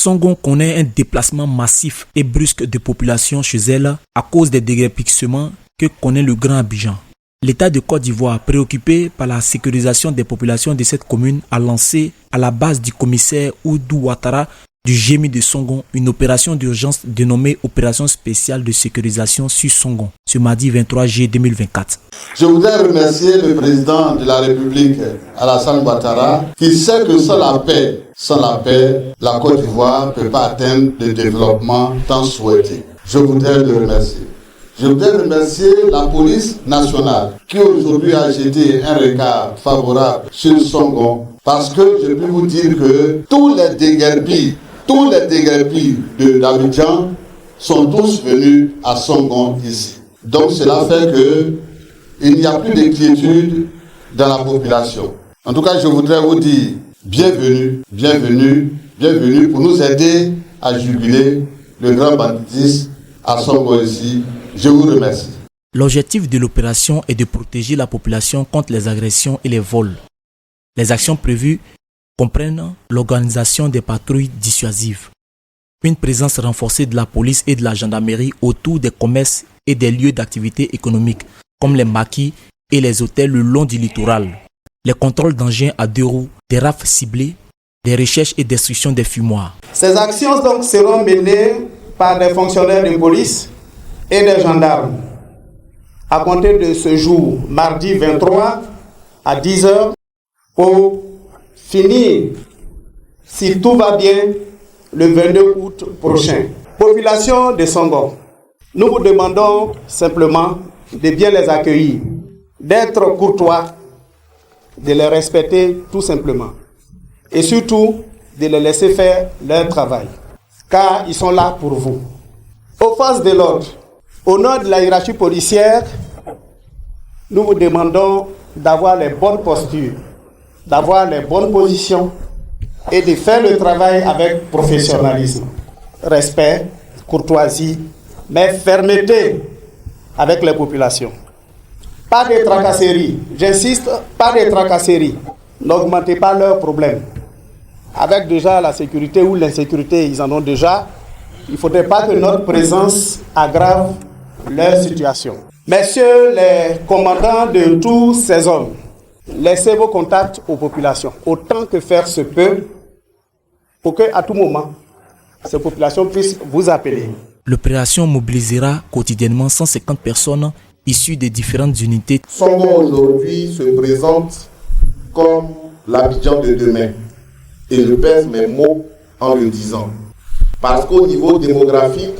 Songon connaît un déplacement massif et brusque de population chez elle à cause des déguerpissements que connaît le Grand Abidjan. L'État de Côte d'Ivoire, préoccupé par la sécurisation des populations de cette commune, a lancé à la base du commissaire Oudou Ouattara du GMI de Songon une opération d'urgence dénommée Opération spéciale de sécurisation sur Songon, ce mardi 23 juillet 2024. Je voudrais remercier le président de la République, Alassane Ouattara, qui sait que sans la paix, la Côte d'Ivoire ne peut pas atteindre le développement tant souhaité. Je voudrais le remercier. Je voudrais remercier la police nationale qui aujourd'hui a jeté un regard favorable sur Songon, parce que je peux vous dire que tous les déguerpis d'Abidjan sont tous venus à Songon ici. Donc cela fait qu'il n'y a plus d'inquiétude dans la population. En tout cas, je voudrais vous dire bienvenue pour nous aider à juguler le grand banditisme à Songon ici. Je vous remercie. L'objectif de l'opération est de protéger la population contre les agressions et les vols. Les actions prévues comprennent l'organisation des patrouilles dissuasives, une présence renforcée de la police et de la gendarmerie autour des commerces et des lieux d'activité économique, comme les maquis et les hôtels le long du littoral, les contrôles d'engins à 2 roues, des rafles ciblées, des recherches et destruction des fumoirs. Ces actions donc seront menées par des fonctionnaires de police et des gendarmes à compter de ce jour, mardi 23 à 10h, pour finir, si tout va bien, le 22 août prochain. Population de Songon, nous vous demandons simplement de bien les accueillir, d'être courtois, de les respecter tout simplement, et surtout de les laisser faire leur travail, car ils sont là pour vous. Aux forces de l'ordre, au nom de la hiérarchie policière, nous vous demandons d'avoir les bonnes postures, d'avoir les bonnes positions et de faire le travail avec professionnalisme, respect, courtoisie, mais fermeté avec les populations. Pas de tracasseries, j'insiste, pas de tracasseries. N'augmentez pas leurs problèmes. Avec déjà la sécurité ou l'insécurité, ils en ont déjà. Il ne faudrait pas que notre présence aggrave leur situation. Messieurs les commandants de tous ces hommes, laissez vos contacts aux populations, autant que faire se peut, pour qu'à tout moment, ces populations puissent vous appeler. L'opération mobilisera quotidiennement 150 personnes issues des différentes unités. Songon aujourd'hui se présente comme l'Abidjan de demain. Et je pèse mes mots en le disant. Parce qu'au niveau démographique,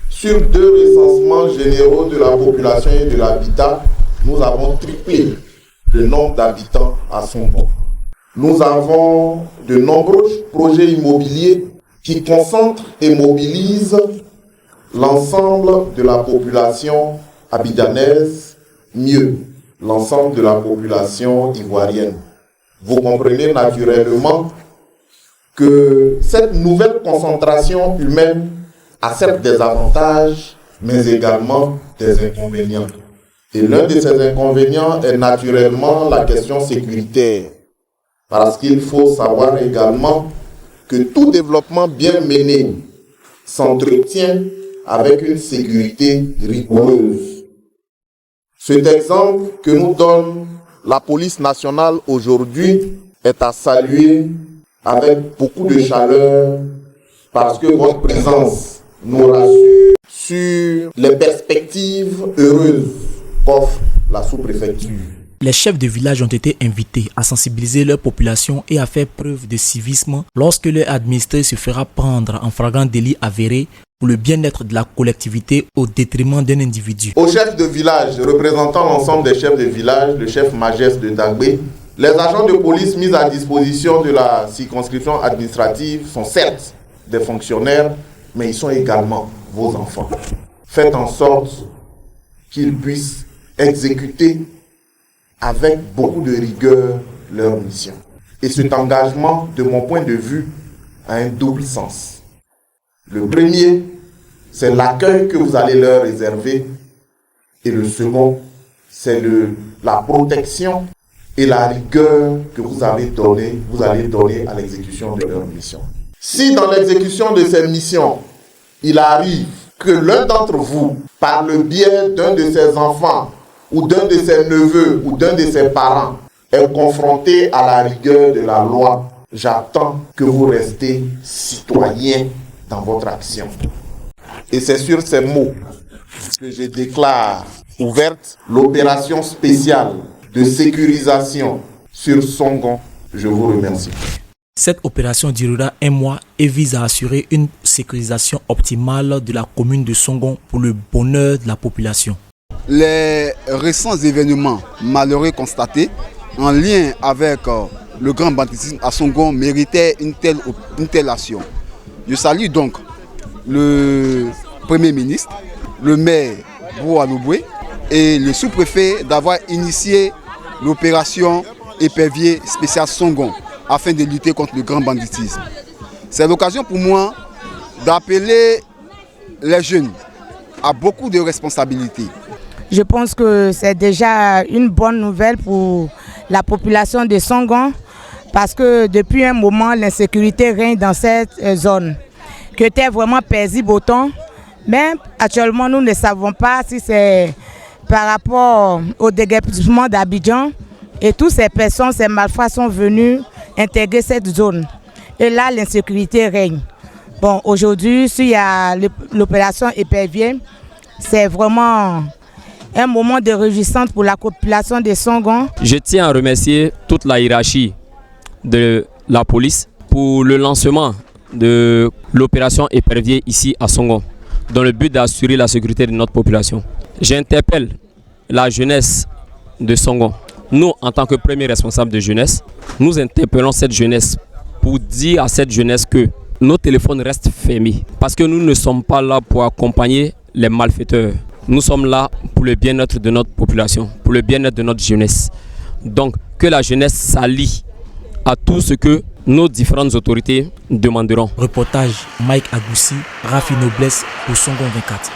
sur 2 recensements généraux de la population et de l'habitat, nous avons triplé le nombre d'habitants à Songon. Nous avons de nombreux projets immobiliers qui concentrent et mobilisent l'ensemble de la population abidjanaise, mieux, l'ensemble de la population ivoirienne. Vous comprenez naturellement que cette nouvelle concentration humaine a certes des avantages, mais également des inconvénients. Et l'un de ces inconvénients est naturellement la question sécuritaire. Parce qu'il faut savoir également que tout développement bien mené s'entretient avec une sécurité rigoureuse. Cet exemple que nous donne la police nationale aujourd'hui est à saluer avec beaucoup de chaleur parce que votre présence nous rassure sur les perspectives heureuses qu'offre la sous-préfecture. Les chefs de village ont été invités à sensibiliser leur population et à faire preuve de civisme lorsque leur administré se fera prendre en flagrant délit avéré pour le bien-être de la collectivité au détriment d'un individu. Aux chefs de village, représentant l'ensemble des chefs de village, le chef Magès de Dagbé, les agents de police mis à disposition de la circonscription administrative sont certes des fonctionnaires, mais ils sont également vos enfants. Faites en sorte qu'ils puissent exécuter avec beaucoup de rigueur leur mission. Et cet engagement, de mon point de vue, a un double sens. Le premier, c'est l'accueil que vous allez leur réserver. Et le second, c'est la protection et la rigueur que vous allez donner à l'exécution de leur mission. Si dans l'exécution de ces missions, il arrive que l'un d'entre vous, par le biais d'un de ses enfants, ou d'un de ses neveux, ou d'un de ses parents, est confronté à la rigueur de la loi, j'attends que vous restez citoyen dans votre action. Et c'est sur ces mots que je déclare ouverte l'opération spéciale de sécurisation sur Songon. Je vous remercie. Cette opération durera 1 mois et vise à assurer une sécurisation optimale de la commune de Songon pour le bonheur de la population. Les récents événements malheureux constatés en lien avec le grand banditisme à Songon méritaient une telle action. Je salue donc le Premier ministre, le maire Boualouboué et le sous-préfet d'avoir initié l'opération épervier spécial Songon afin de lutter contre le grand banditisme. C'est l'occasion pour moi d'appeler les jeunes à beaucoup de responsabilités. Je pense que c'est déjà une bonne nouvelle pour la population de Songon parce que depuis un moment, l'insécurité règne dans cette zone, qui était vraiment paisible autant. Mais actuellement, nous ne savons pas si c'est par rapport au déguerpissement d'Abidjan et toutes ces personnes, ces malfrats sont venus intégrer cette zone. Et là, l'insécurité règne. Bon, aujourd'hui, s'il y a l'opération épervier, c'est vraiment un moment de réjouissance pour la population de Songon. Je tiens à remercier toute la hiérarchie de la police pour le lancement de l'opération épervier ici à Songon, dans le but d'assurer la sécurité de notre population. J'interpelle la jeunesse de Songon. Nous, en tant que premier responsable de jeunesse, nous interpellons cette jeunesse pour dire à cette jeunesse que nos téléphones restent fermés. Parce que nous ne sommes pas là pour accompagner les malfaiteurs. Nous sommes là pour le bien-être de notre population, pour le bien-être de notre jeunesse. Donc, que la jeunesse s'allie à tout ce que nos différentes autorités demanderont. Reportage Mike Agoussi, Rafi Noblesse pour Songon 24.